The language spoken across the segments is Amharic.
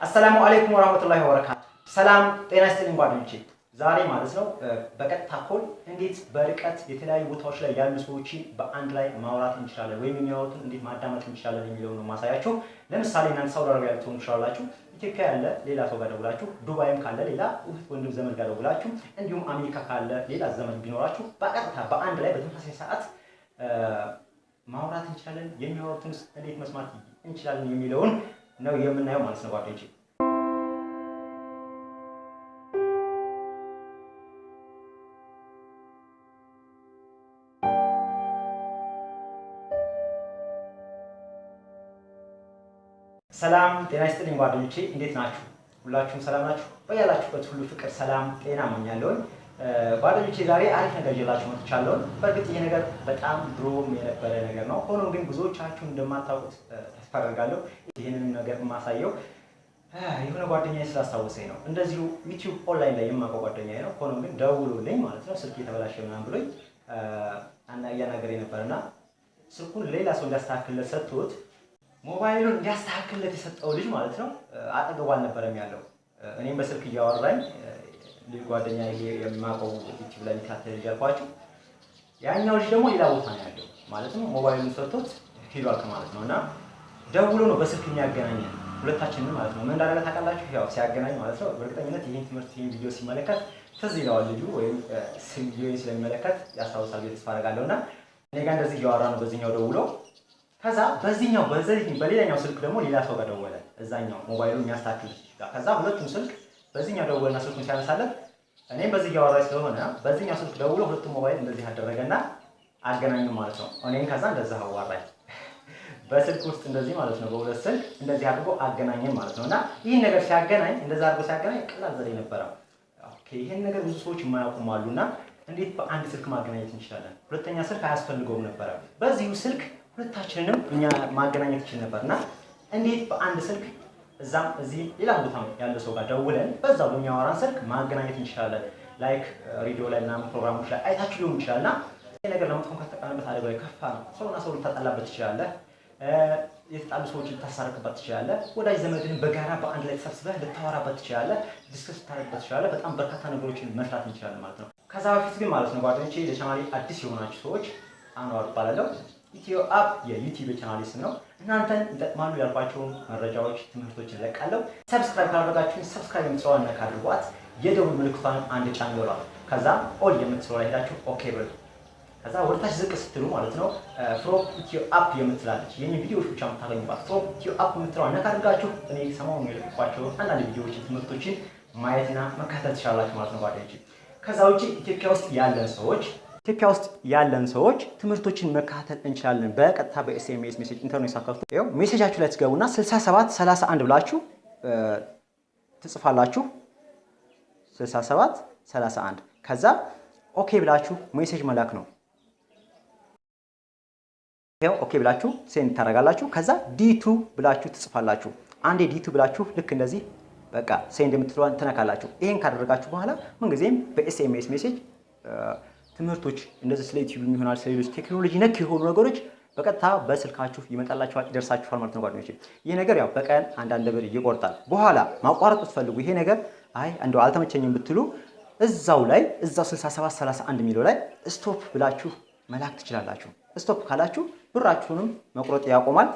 السلام عليكم ورحمة الله وبركاته. سلام ጤና ይስጥልኝ ጓደኞቼ ዛሬ ማለት ነው በቀጥታ ኮል እንዴት በርቀት የተለያዩ ቦታዎች ላይ ያሉ ሰዎችን በአንድ ላይ ማውራት እንችላለን ወይም የሚያወሩትን እንዴት ማዳመጥ እንችላለን የሚለውን ነው ማሳያችሁ። ለምሳሌ እናንተ ሳውዲ አረቢያ ልትሆኑ ትችላላችሁ፣ ኢትዮጵያ ያለ ሌላ ሰው ጋር ደውላችሁ፣ ዱባይም ካለ ሌላ ወንድም ዘመድ ጋር ደውላችሁ፣ እንዲሁም አሜሪካ ካለ ሌላ ዘመድ ቢኖራችሁ በቀጥታ በአንድ ላይ በተመሳሳይ ሰዓት ማውራት እንችላለን። የሚያወሩትን እንዴት መስማት እንችላለን የሚለውን ነው የምናየው ማለት ነው ጓደኞቼ። ሰላም ጤና ይስጥልኝ ጓደኞቼ እንዴት ናችሁ? ሁላችሁም ሰላም ናችሁ? በያላችሁበት ሁሉ ፍቅር ሰላም ጤና እመኛለሁ። ጓደኞቼ ዛሬ አሪፍ ነገር ይዤላችሁ መጥቻለሁ። በእርግጥ ይሄ ነገር በጣም ድሮም የነበረ ነገር ነው። ሆኖም ግን ብዙዎቻችሁ እንደማታውቁት ተስፋ አደርጋለሁ። ይሄንን ነገር ማሳየው የሆነ ጓደኛዬ ስላስታወሰኝ ነው። እንደዚሁ ዩቲዩብ ኦንላይን ላይ የማውቀው ጓደኛዬ ነው። ሆኖም ግን ደውሎልኝ ማለት ነው ስልክ የተበላሸ ምናምን ብሎኝ እያናገረኝ ነበርና ስልኩን ሌላ ሰው እንዲያስተካክልለት ሰጥቶት ሞባይሉን እንዲያስተካክልለት የሰጠው ልጅ ማለት ነው አጠገቡ አልነበረም ያለው። እኔም በስልክ እያወራኝ ጓደኛዬ የማውቀው ዩቲዩብ ላይ የሚከታተል ያልኳችሁ ያኛው ልጅ ደግሞ ሌላ ቦታ ነው ያለው ማለት ነው። ሞባይሉን ሰጥቶት ሄዷል ማለት ነውና ደውሎ ነው በስልክ የሚያገናኘን ሁለታችንን ማለት ነው። ምን እንዳደረገ ታውቃላችሁ? ያው ሲያገናኝ ማለት ነው በእርግጠኝነት ይሄን ትምህርት ይሄን ቪዲዮ ሲመለከት ትዝ ይለዋል ልጁ ወይም ቪዲዮውን ስለሚመለከት ያስታውሳል ብዬ ተስፋ አደርጋለሁና እኔ ጋር እንደዚህ እያወራ ነው በዚህኛው ደውሎ ከዛ በሌላኛው ስልክ ደግሞ ሌላ ሰው ጋር ደወለ እዛኛው ሞባይሉን የሚያስተካክል ጋር። ከዛ ሁለቱም ስልክ በዚህኛው ደወለና ስልኩን ሲያነሳለት እኔም በዚህ እያወራሁ ስለሆነ በዚህኛው ስልክ ደውሎ ሁለቱም ሞባይል እንደዚህ አደረገና አገናኙ ማለት ነው። እኔን ከዛ እንደዛ አዋራኝ በስልክ ውስጥ እንደዚህ ማለት ነው በሁለት ስልክ እንደዚህ አድርጎ አገናኘን ማለት ነውና ይሄን ነገር ሲያገናኝ እንደዛ አድርጎ ሲያገናኝ ቀላል ዘዴ ነበር። ኦኬ ይሄን ነገር ብዙ ሰዎች የማያውቁም አሉና እንዴት በአንድ ስልክ ማገናኘት እንችላለን? ሁለተኛ ስልክ አያስፈልገውም ነበር። በዚሁ ስልክ ሁለታችንንም እኛ ማገናኘት ይችላል ነበርና እንዴት በአንድ ስልክ እዛም እዚህ ሌላ ቦታ ያለ ሰው ጋር ደውለን በዛው በሚያወራን ስልክ ማገናኘት እንችላለን። ላይክ ሬዲዮ ላይ እና ፕሮግራሞች ላይ አይታችሁ ሊሆን ይችላልና ይሄ ነገር ለመጥፎም ከተጠቀመበት አደጋ ከፋ ነው። ሰውና ሰው ልታጣላበት ትችላለህ። የተጣሉ ሰዎች ልታሳርቅበት ትችላለህ። ወዳጅ ዘመድህን በጋራ በአንድ ላይ ተሰብስበህ ልታወራበት ትችላለህ። ዲስከስ ልታደርግበት ትችላለህ። በጣም በርካታ ነገሮችን መስራት እንችላለን ማለት ነው። ከዛ በፊት ግን ማለት ነው ጓደኞቼ ለቻናሌ አዲስ የሆናችሁ ሰዎች አንዋር እባላለሁ። ኢትዮአፕ የዩቲዩብ ቻናሌ ስም ነው። እናንተን ይጠቅማሉ ያልኳቸውን መረጃዎች ትምህርቶችን ለቃለሁ። ሰብስክራይብ ካላደረጋችሁ ሰብስክራይብ የምትለዋን ነካ አድርጓት፣ የደውል ምልክቷን አንድ ጫን ይወራል። ከዛ ኦል የምትለው ላይ ሄዳችሁ ኦኬ በሉ። ከዛ ወደታች ዝቅ ስትሉ ማለት ነው ፍሮም ኢትዮአፕ የምትላለች የኔ ቪዲዮዎች ብቻ የምታገኙባት ፍሮም ኢትዮአፕ የምትለዋን ነካ አድርጋችሁ እኔ ሰሞኑን የለቀኳቸው አንዳንድ ቪዲዮዎችን ትምህርቶችን ማየትና መከታተል ትችላላችሁ ማለት ነው ጓደኞቼ። ከዛ ውጪ ኢትዮጵያ ውስጥ ያለን ሰዎች ትምህርቶችን መከታተል እንችላለን በቀጥታ በኤስኤምኤስ ሜሴጅ ኢንተርኔት ሳከፍቱ ይሄው ሜሴጃችሁ ላይ ትገቡና 6731 ብላችሁ ትጽፋላችሁ 6731 ከዛ ኦኬ ብላችሁ ሜሴጅ መላክ ነው። ይሄው ኦኬ ብላችሁ ሴንድ ታደርጋላችሁ። ከዛ ዲ2 ብላችሁ ትጽፋላችሁ። አንዴ ዲ2 ብላችሁ ልክ እንደዚህ በቃ ሴንድ የምትለዋን ትነካላችሁ። ይሄን ካደረጋችሁ በኋላ ምንጊዜም በኤስኤምኤስ ሜሴጅ ትምህርቶች እንደዚህ ስለ ዩቲዩብ ይሆናል ስለ ሌሎች ቴክኖሎጂ ነክ የሆኑ ነገሮች በቀጥታ በስልካችሁ ይመጣላችኋል ይደርሳችኋል ማለት ነው ጓደኞቼ። ይሄ ነገር ያው በቀን አንዳንድ ብር ይቆርጣል። በኋላ ማቋረጥ ብትፈልጉ ይሄ ነገር አይ እንደው አልተመቸኝም ብትሉ እዛው 6731 የሚለው ላይ ስቶፕ ብላችሁ መላክ ትችላላችሁ። ስቶፕ ካላችሁ ብራችሁንም መቁረጥ ያቆማል፣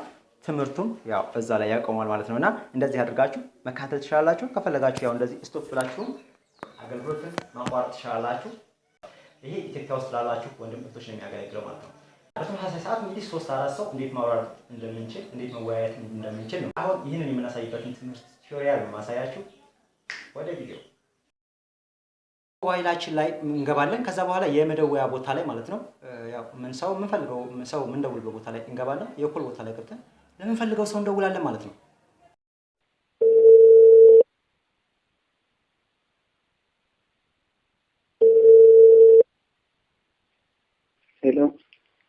ትምህርቱም ያው እዛ ላይ ያቆማል ማለት ነውና እንደዚህ አድርጋችሁ መካተል ትችላላችሁ። ከፈለጋችሁ ያው እንደዚህ ስቶፕ ብላችሁ አገልግሎትን ማቋረጥ ትችላላችሁ። ይሄ ኢትዮጵያ ውስጥ ላላችሁ ወንድም እህቶች ነው የሚያገለግለው ማለት ነው። በተመሳሳይ ሰዓት እንግዲህ 3-4 ሰው እንዴት ማውራት እንደምንችል እንዴት መወያየት እንደምንችል ነው አሁን ይሄንን የምናሳይበትን ትምህርት ቲዩቶሪያል ማሳያችሁ። ወደ ቪዲዮ ሞባይላችን ላይ እንገባለን። ከዛ በኋላ የመደወያ ቦታ ላይ ማለት ነው ያው ሰው የምንፈልገው ሰው የምንደውልበት ቦታ ላይ እንገባለን። የኮል ቦታ ላይ ገብተን ለምንፈልገው ሰው እንደውላለን ማለት ነው።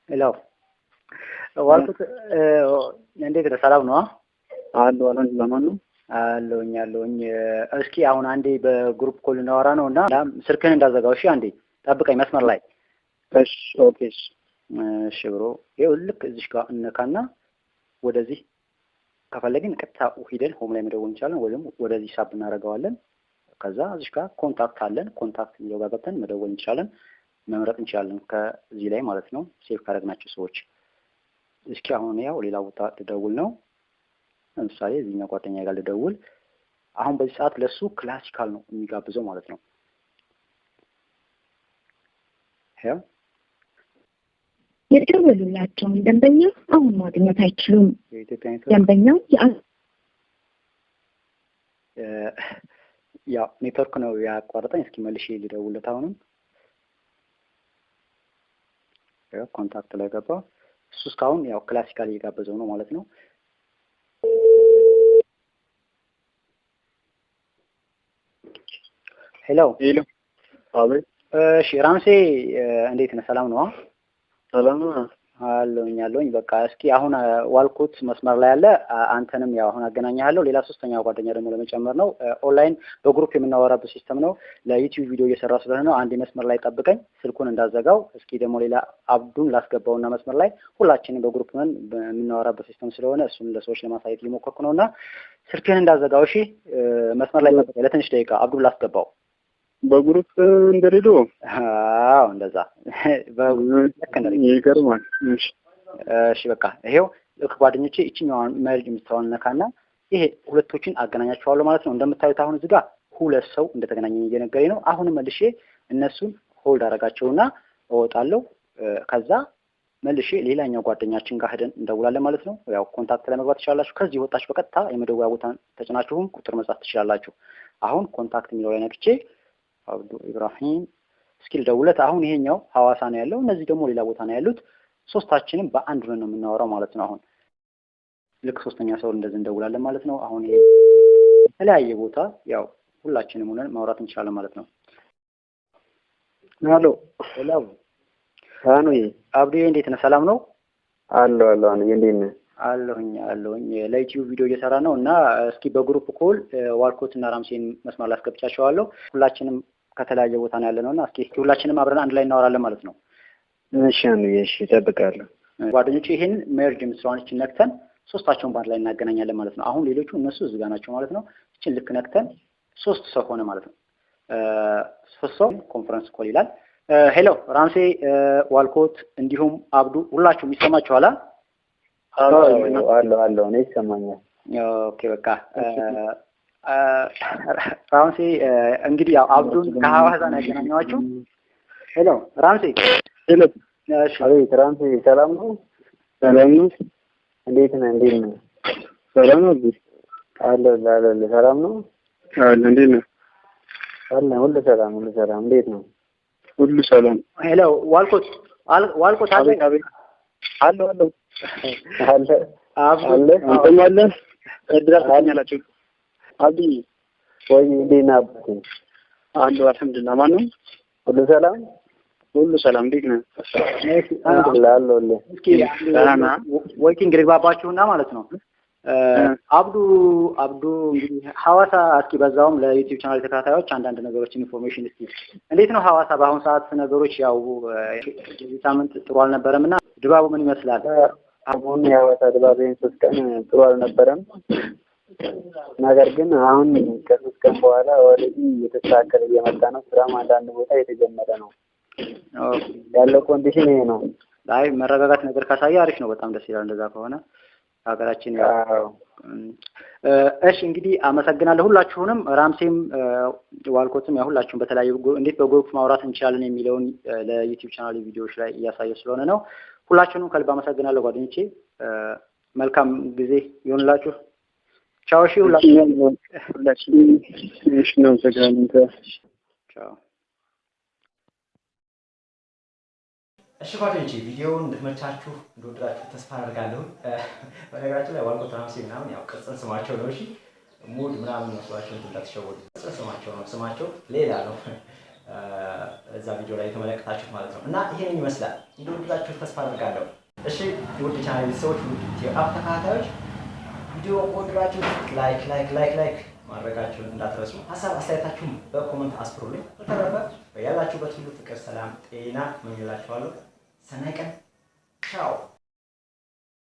ሄሎ ዋልኩት እንዴት ነው? ሰላም ነው? አለኝ ለማን ነው? አለኝ እስኪ አሁን አንዴ በግሩፕ ኮል እናወራ ነውና ስልክህን እንዳዘጋው እሺ አንዴ ጠብቀኝ መስመር ላይ እሺ ኦኬ እሺ ብሮ ይኸው ልክ እዚህ ጋር እነካና ወደዚህ ከፈለግን ቀጥታ ሄደን ሆም ላይ መደወል እንችላለን ወይም ወደዚህ ሳብ እናደርገዋለን። ከዛ እዚህ ጋር ኮንታክት አለን። ኮንታክት የሚለው ጋር ገብተን መደወል እንችላለን፣ መምረጥ እንችላለን ከዚህ ላይ ማለት ነው ሴቭ ካደረግናቸው ሰዎች። እስኪ አሁን ያው ሌላ ቦታ ልደውል ነው። ለምሳሌ እዚህኛው ጓደኛዬ ጋር ልደውል። አሁን በዚህ ሰዓት ለሱ ክላሲካል ነው የሚጋብዘው ማለት ነው። ያው የደወሉላቸውን ደንበኛ አሁን ማግኘት አይችሉም። ደንበኛው ያው ኔትወርክ ነው ያቋረጠኝ። እስኪ መልሼ ልደውልለት አሁንም። ያው ኮንታክት ላይ ገባ። እሱ እስካሁን ያው ክላሲካል እየጋበዘው ነው ማለት ነው። ሄሎ ሄሎ። አቤት። እሺ ራምሴ እንዴት ነህ? ሰላም ነው? ሰላም ነው አለሁኝ። በቃ እስኪ አሁን ዋልኩት መስመር ላይ ያለ አንተንም ያው አሁን አገናኛለሁ። ሌላ ሶስተኛው ጓደኛ ደግሞ ለመጨመር ነው። ኦንላይን በግሩፕ የምናወራበት ሲስተም ነው። ለዩቲዩብ ቪዲዮ እየሰራ ስለሆነ ነው። አንድ መስመር ላይ ጠብቀኝ፣ ስልኩን እንዳዘጋው። እስኪ ደግሞ ሌላ አብዱን ላስገባውና መስመር ላይ ሁላችንም በግሩፕ ምን የምናወራበት ሲስተም ስለሆነ እሱን ለሰዎች ለማሳየት እየሞከርኩ ነውና ስልክህን እንዳዘጋው። እሺ መስመር ላይ ጠብቀኝ ለትንሽ ደቂቃ። አብዱን ላስገባው በግሩፕ እንደሌሎ። አዎ እንደዛ ይገርማል። እሺ በቃ ይሄው ልክ ጓደኞቼ እቺኛዋን መርጅ የምትተዋን ነካና ይሄ ሁለቶችን አገናኛቸዋለሁ ማለት ነው። እንደምታዩት አሁን እዚህ ጋር ሁለት ሰው እንደተገናኘኝ እየነገረኝ ነው። አሁንም መልሼ እነሱን ሆልድ አደርጋቸውና እወጣለሁ። ከዛ መልሼ ሌላኛው ጓደኛችን ጋር ሄደን እንደውላለን ማለት ነው። ያው ኮንታክት ላይ መግባት ትችላላችሁ። ከዚህ ወጣችሁ በቀጥታ የመደወያ ቦታ ተጭናችሁም ቁጥር መጻፍ ትችላላችሁ። አሁን ኮንታክት የሚለው ላይ ነክቼ አብዱ ኢብራሂም እስኪል ደውለት። አሁን ይሄኛው ሐዋሳ ነው ያለው፣ እነዚህ ደግሞ ሌላ ቦታ ነው ያሉት። ሶስታችንም በአንድ ነው የምናወራው ማለት ነው። አሁን ልክ ሶስተኛ ሰው እንደዚህ እንደውላለን ማለት ነው። አሁን ይሄ የተለያየ ቦታ ያው ሁላችንም ሆነን ማውራት እንችላለን ማለት ነው። ሄሎ ሄሎ አኑ አብዱ እንዴት ነህ? ሰላም ነው? አሎ አኑ እንዴት ነህ? አለሁኝ። ለዩቲዩብ ቪዲዮ እየሰራ ነው እና እስኪ በግሩፕ ኮል ዋልኮት እና ራምሴን መስመር ላይ አስገብቻቸዋለሁ። ሁላችንም ከተለያየ ቦታ ነው ያለነውና እስኪ ሁላችንም አብረን አንድ ላይ እናወራለን ማለት ነው። እሺ አኑ እሺ፣ እጠብቃለሁ። ጓደኞቼ ይሄን ሜርጅ ምስራንች ነክተን ሶስታቸውን ባንድ ላይ እናገናኛለን ማለት ነው። አሁን ሌሎቹ እነሱ እዚህ ጋር ናቸው ማለት ነው። እቺን ልክ ነክተን ሶስት ሰው ሆነ ማለት ነው። ሶስት ሰው ኮንፈረንስ ኮል ይላል። ሄሎ ራምሴ፣ ዋልኮት እንዲሁም አብዱ ሁላችሁም ይሰማችኋል? አሎ እኔ ይሰማኛል። ኦኬ በቃ ራምሴ እንግዲህ ያው አብዱን ከሐዋሳ ነው ያገናኘኋችሁ። ሄሎ ራምሴ። ሄሎ። እሺ አቤት ራምሴ፣ ሰላም ነው? ሰላም ነው። እንዴት ነህ? ሰላም ነው? አለ ሰላም ነው? አለ እንዴት ነህ? አለ ሁሉ ሰላም። እንዴት ነው? ሁሉ ሰላም። ሄሎ ዋልኮት አለ? አቤት አሎ አብዱ አንተም አለ? እድራኛላችሁ አብዲ ወይ እንዴት ነህ? አባቴ አሉ አልሐምዱሊላህ። ማን ነው? ሁሉ ሰላም። እንዴት ነህ? አለሁልህ። እስኪ ወይኪንግ ልግባባችሁና ማለት ነው። አብዱ እንግዲህ ሐዋሳ እስኪ በዛውም ለዩቲዩብ ቻናል ተከታታዮች አንዳንድ ነገሮችን ኢንፎርሜሽን እስኪ እንዴት ነው ሐዋሳ በአሁኑ ሰዓት ነገሮች? ያው በዚህ ሳምንት ጥሩ አልነበረምና ድባቡ ምን ይመስላል? አሁን የሐዋሳ ድባብ ሶስት ቀን ጥሩ አልነበረም። ነገር ግን አሁን ከሶስት ቀን በኋላ ወደዚህ እየተስተካከለ እየመጣ ነው። ስራም አንዳንድ ቦታ የተጀመረ ነው። ያለው ኮንዲሽን ይሄ ነው። አይ መረጋጋት ነገር ካሳየ አሪፍ ነው። በጣም ደስ ይላል እንደዛ ከሆነ ሀገራችን። ያው እሺ እንግዲህ አመሰግናለሁ ሁላችሁንም። ራምሴም ዋልኮትም ያው ሁላችሁም በተለያዩ እንዴት በግሩፕ ማውራት እንችላለን የሚለውን ለዩቲዩብ ቻናል ቪዲዮዎች ላይ እያሳየ ስለሆነ ነው። ሁላችሁንም ከልብ አመሰግናለሁ ጓደኞቼ። መልካም ጊዜ ይሁንላችሁ። ቻው። እሺ ሁላችሁም እሺ ነው ተጋንተ ቻው። እሺ ጓደኞቼ ቪዲዮውን እንድትመቻችሁ እንደወደዳችሁ ተስፋ አደርጋለሁ። በነገራችን ላይ ዋልኮት ራምሴ ምናምን ያው ቅጽል ስማቸው ነው። እሺ ሙድ ምናምን መስሏችሁ እንዳትሸወዱ። ቅጽል ስማቸው ነው፣ ስማቸው ሌላ ነው። እዛ ቪዲዮ ላይ የተመለከታችሁት ማለት ነው። እና ይሄን ይመስላል። እንደወደዳችሁ ተስፋ አደርጋለሁ። እሺ ውድ ቻናል ቤተሰቦች፣ ውድ የአፕ ተከታታዮች ቪዲዮ ወደዳችሁ ላይክ ማድረጋችሁን እንዳትረሱ። ሀሳብ አስተያየታችሁን በኮሜንት አስፍሩልኝ። በተረፈ ያላችሁበት ሁሉ ፍቅር፣ ሰላም፣ ጤና እመኝላችኋለሁ። ሰናይ ቀን። ቻው።